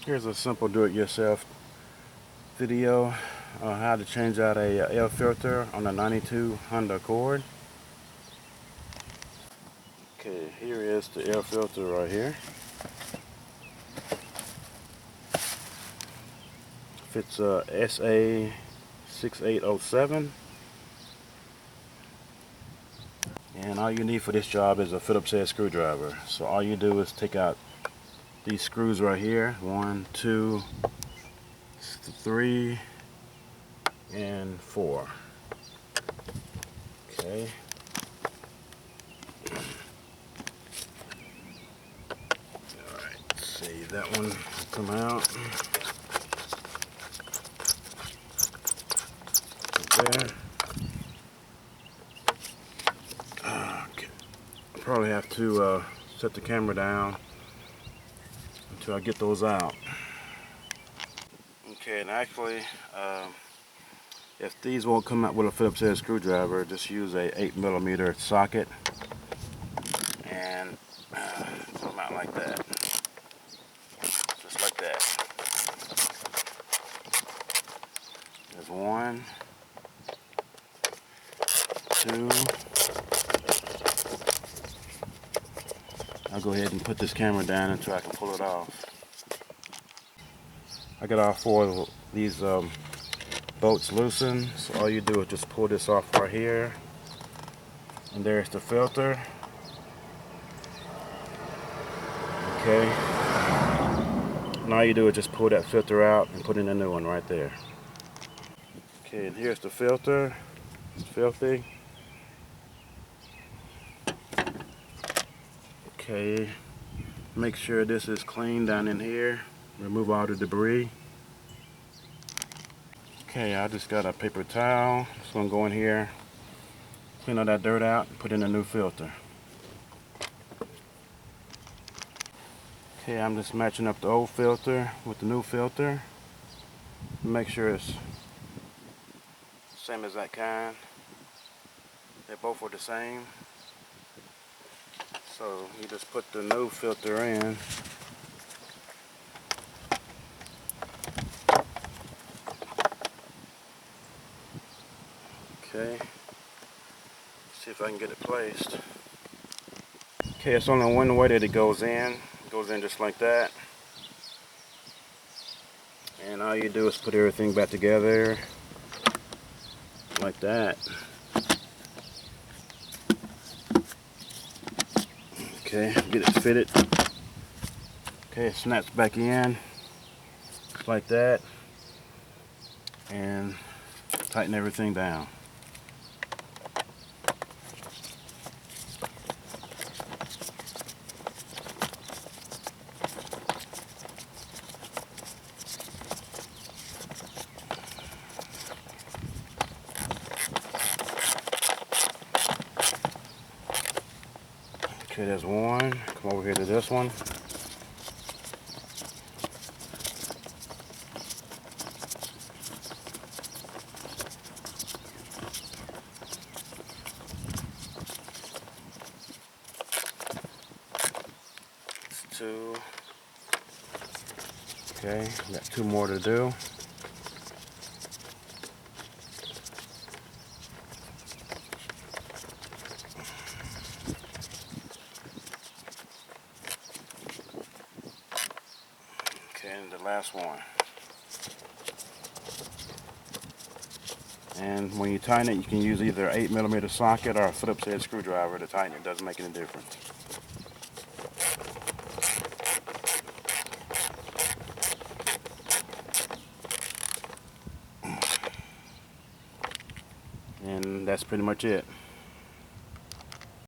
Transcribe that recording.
Here's a simple do-it-yourself video on how to change out a air filter on a 92 Honda Accord. Okay, here is the air filter right here. Fits SA6807. And all you need for this job is a Phillips head screwdriver. So all you do is take out these screws right here. 1, 2, 3, and 4. Okay. Alright, see, that one will come out. Right there. Okay. I'll probably have to set the camera down until I get those out. Okay, and actually, if these won't come out with a Phillips head screwdriver, just use a 8mm socket and pull them out like that. Just like that. There's 1, 2. I'll go ahead and put this camera down until I can pull it off. I got all 4 of these bolts loosened, so all you do is just pull this off right here, and there's the filter. Okay, and all you do is just pull that filter out and put in a new one right there. Okay, and here's the filter. It's filthy. Okay, make sure this is clean down in here. Remove all the debris. Okay, I just got a paper towel. Just gonna go in here, clean all that dirt out, and put in a new filter. Okay, I'm just matching up the old filter with the new filter. Make sure it's same as that kind. They both are the same. So you just put the new filter in. Okay, see if I can get it placed. Okay, it's only one way that it goes in. It goes in just like that. And all you do is put everything back together like that. Okay, get it fitted. Okay, it snaps back in just like that. And tighten everything down. Okay, there's 1. Come over here to this one. It's 2. Okay, got 2 more to do. And the last one. And when you tighten it, you can use either an 8mm socket or a Phillips head screwdriver to tighten it. Doesn't make any difference. And that's pretty much it.